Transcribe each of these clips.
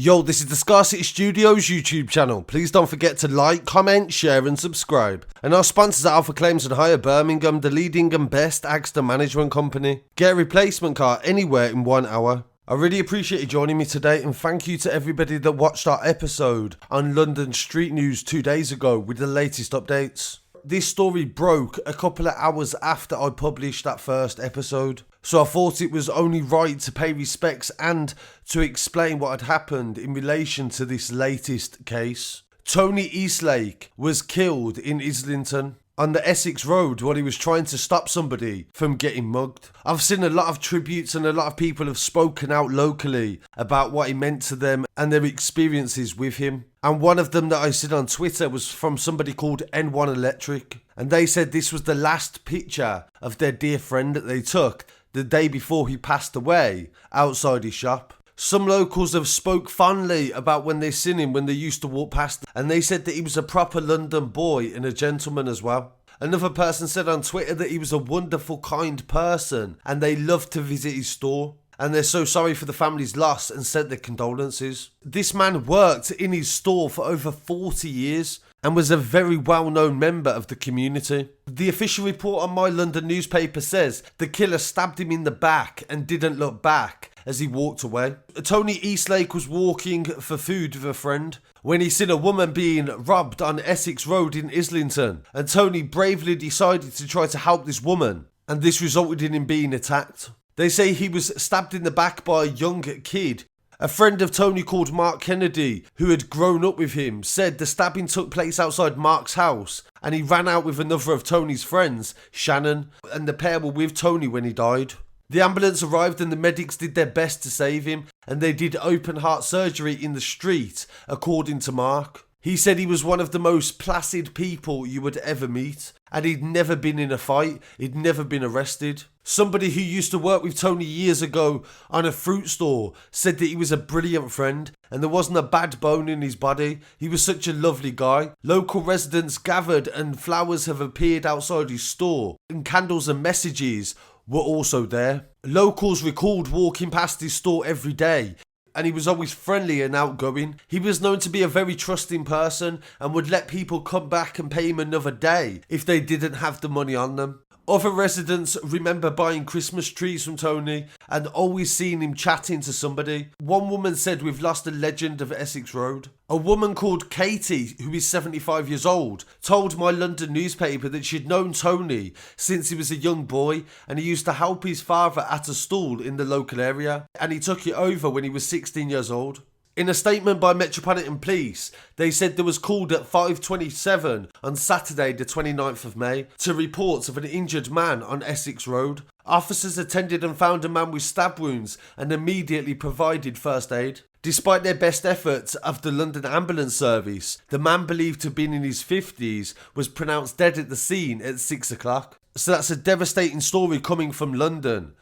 Yo, this is the Scarcity Studios YouTube channel. Please don't forget to like, comment, share and subscribe. And our sponsors are Alpha Claims and Hire Birmingham, the leading and best accident management company. Get a replacement car anywhere in 1 hour. I really appreciate you joining me today, and thank you to everybody that watched our episode on London Street News 2 days ago with the latest updates. This story broke a couple of hours after I published that first episode, so I thought it was only right to pay respects and to explain what had happened in relation to this latest case. Tony Eastlake was killed in Islington on the Essex Road while he was trying to stop somebody from getting mugged. I've seen a lot of tributes and a lot of people have spoken out locally about what he meant to them and their experiences with him. And one of them that I seen on Twitter was from somebody called N1 Electric. And they said this was the last picture of their dear friend that they took the day before he passed away outside his shop. Some locals have spoke fondly about when they seen him when they used to walk past, and they said that he was a proper London boy and a gentleman as well. Another person said on Twitter that he was a wonderful, kind person and they loved to visit his store. And they're so sorry for the family's loss and sent their condolences. This man worked in his store for over 40 years and was a very well-known member of the community. The official report on My London newspaper says the killer stabbed him in the back and didn't look back as he walked away. Tony Eastlake was walking for food with a friend when he seen a woman being robbed on Essex Road in Islington, and Tony bravely decided to try to help this woman, and this resulted in him being attacked. They say he was stabbed in the back by a young kid. A friend of Tony called Mark Kennedy, who had grown up with him, said the stabbing took place outside Mark's house and he ran out with another of Tony's friends, Shannon, and the pair were with Tony when he died. The ambulance arrived and the medics did their best to save him, and they did open heart surgery in the street, according to Mark. He said he was one of the most placid people you would ever meet, and he'd never been in a fight, he'd never been arrested. Somebody who used to work with Tony years ago on a fruit store said that he was a brilliant friend and there wasn't a bad bone in his body. He was such a lovely guy. Local residents gathered and flowers have appeared outside his store, and candles and messages were also there. Locals recalled walking past his store every day, and he was always friendly and outgoing. He was known to be a very trusting person and would let people come back and pay him another day if they didn't have the money on them. Other residents remember buying Christmas trees from Tony and always seeing him chatting to somebody. One woman said, "We've lost a legend of Essex Road." A woman called Katie, who is 75 years old, told My London newspaper that she'd known Tony since he was a young boy and he used to help his father at a stall in the local area, and he took it over when he was 16 years old. In a statement by Metropolitan Police, they said there was called at 5:27 on Saturday the 29th of May to reports of an injured man on Essex Road. Officers attended and found a man with stab wounds and immediately provided first aid. Despite their best efforts of the London Ambulance Service, the man, believed to have been in his 50s, was pronounced dead at the scene at 6 o'clock. So that's a devastating story coming from London,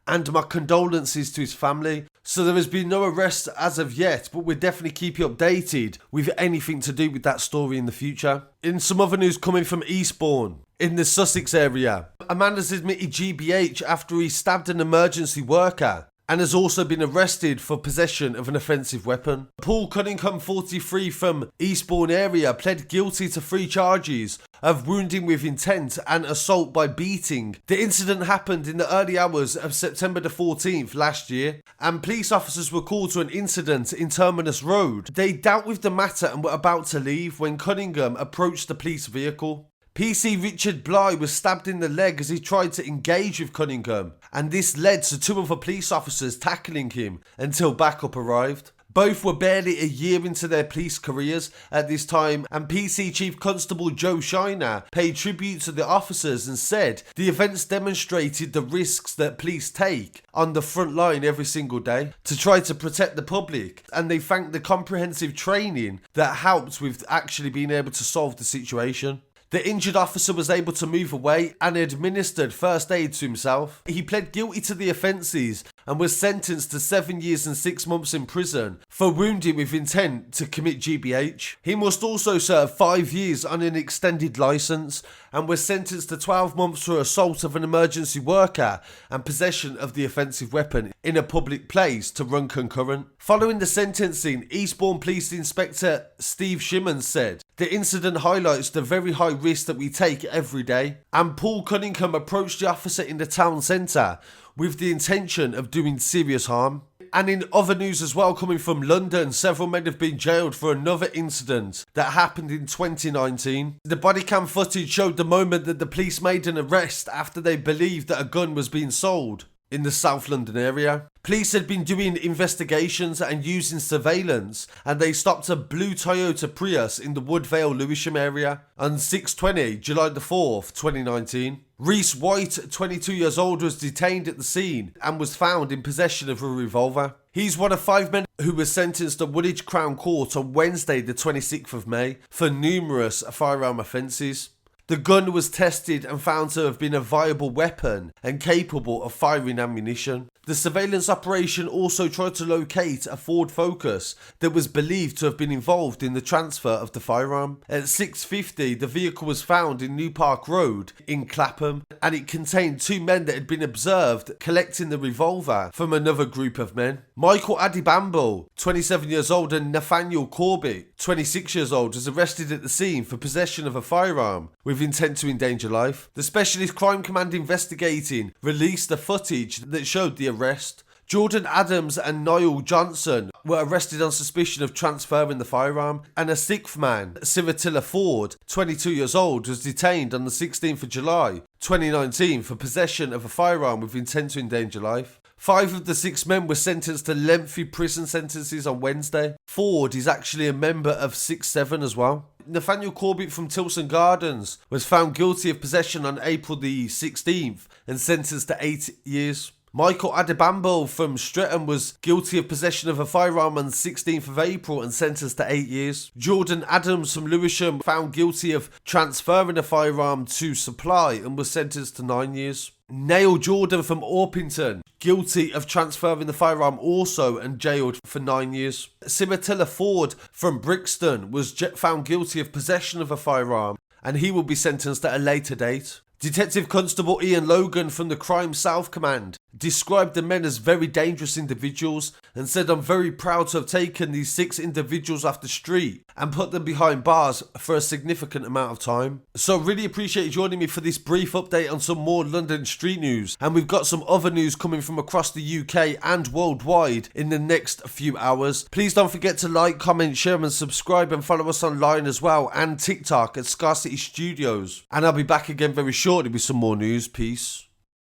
and my condolences to his family. So there has been no arrests as of yet, but we'll definitely keep you updated with anything to do with that story in the future. In some other news coming from Eastbourne, in the Sussex area, a man has admitted GBH after he stabbed an emergency worker and has also been arrested for possession of an offensive weapon. Paul Cunningham, 43, from Eastbourne area, pled guilty to 3 charges of wounding with intent and assault by beating. The incident happened in the early hours of September the 14th last year, and police officers were called to an incident in Terminus Road. They dealt with the matter and were about to leave when Cunningham approached the police vehicle. PC Richard Bly was stabbed in the leg as he tried to engage with Cunningham, and this led to 2 other police officers tackling him until backup arrived. Both were barely a year into their police careers at this time, and PC Chief Constable Joe Shiner paid tribute to the officers and said the events demonstrated the risks that police take on the front line every single day to try to protect the public, and they thanked the comprehensive training that helped with actually being able to solve the situation. The injured officer was able to move away and administered first aid to himself. He pled guilty to the offences and was sentenced to 7 years and 6 months in prison for wounding with intent to commit GBH. He must also serve 5 years on an extended licence and was sentenced to 12 months for assault of an emergency worker and possession of the offensive weapon in a public place to run concurrent. Following the sentencing, Eastbourne Police Inspector Steve Shimmons said, "The incident highlights the very high risk that we take every day." And Paul Cunningham approached the officer in the town centre with the intention of doing serious harm. And in other news as well, coming from London, several men have been jailed for another incident that happened in 2019. The body cam footage showed the moment that the police made an arrest after they believed that a gun was being sold in the South London area. Police had been doing investigations and using surveillance, and they stopped a blue Toyota Prius in the Woodvale, Lewisham area on 6/20, July the 4th, 2019. Reese White, 22 years old, was detained at the scene and was found in possession of a revolver. He's one of 5 men who were sentenced at Woolwich Crown Court on Wednesday the 26th of May for numerous firearm offences. The gun was tested and found to have been a viable weapon and capable of firing ammunition. The surveillance operation also tried to locate a Ford Focus that was believed to have been involved in the transfer of the firearm. At 6:50, the vehicle was found in New Park Road in Clapham, and it contained 2 men that had been observed collecting the revolver from another group of men. Michael Adibambo, 27 years old, and Nathaniel Corbett, 26 years old, was arrested at the scene for possession of a firearm with intent to endanger life. The Specialist Crime Command investigating released the footage that showed the arrest. Jordan Adams and Niall Johnson were arrested on suspicion of transferring the firearm, and a 6th man, Ciratilla Ford, 22 years old, was detained on the 16th of July 2019 for possession of a firearm with intent to endanger life. 5 of the 6 men were sentenced to lengthy prison sentences on Wednesday. Ford is actually a member of 6-7 as well. Nathaniel Corbett from Tilson Gardens was found guilty of possession on April the 16th and sentenced to 8 years. Michael Adibambo from Streatham was guilty of possession of a firearm on the 16th of April and sentenced to 8 years. Jordan Adams from Lewisham found guilty of transferring a firearm to supply and was sentenced to 9 years. Neil Jordan from Orpington, guilty of transferring the firearm also and jailed for 9 years. Ciratilla Ford from Brixton was found guilty of possession of a firearm, and he will be sentenced at a later date. Detective Constable Ian Logan from the Crime South Command described the men as very dangerous individuals and said, "I'm very proud to have taken these 6 individuals off the street and put them behind bars for a significant amount of time." So really appreciate you joining me for this brief update on some more London street news, and we've got some other news coming from across the UK and worldwide in the next few hours. Please don't forget to like, comment, share and subscribe, and follow us online as well, and TikTok at Scarcity Studios. And I'll be back again very shortly with some more news. Peace.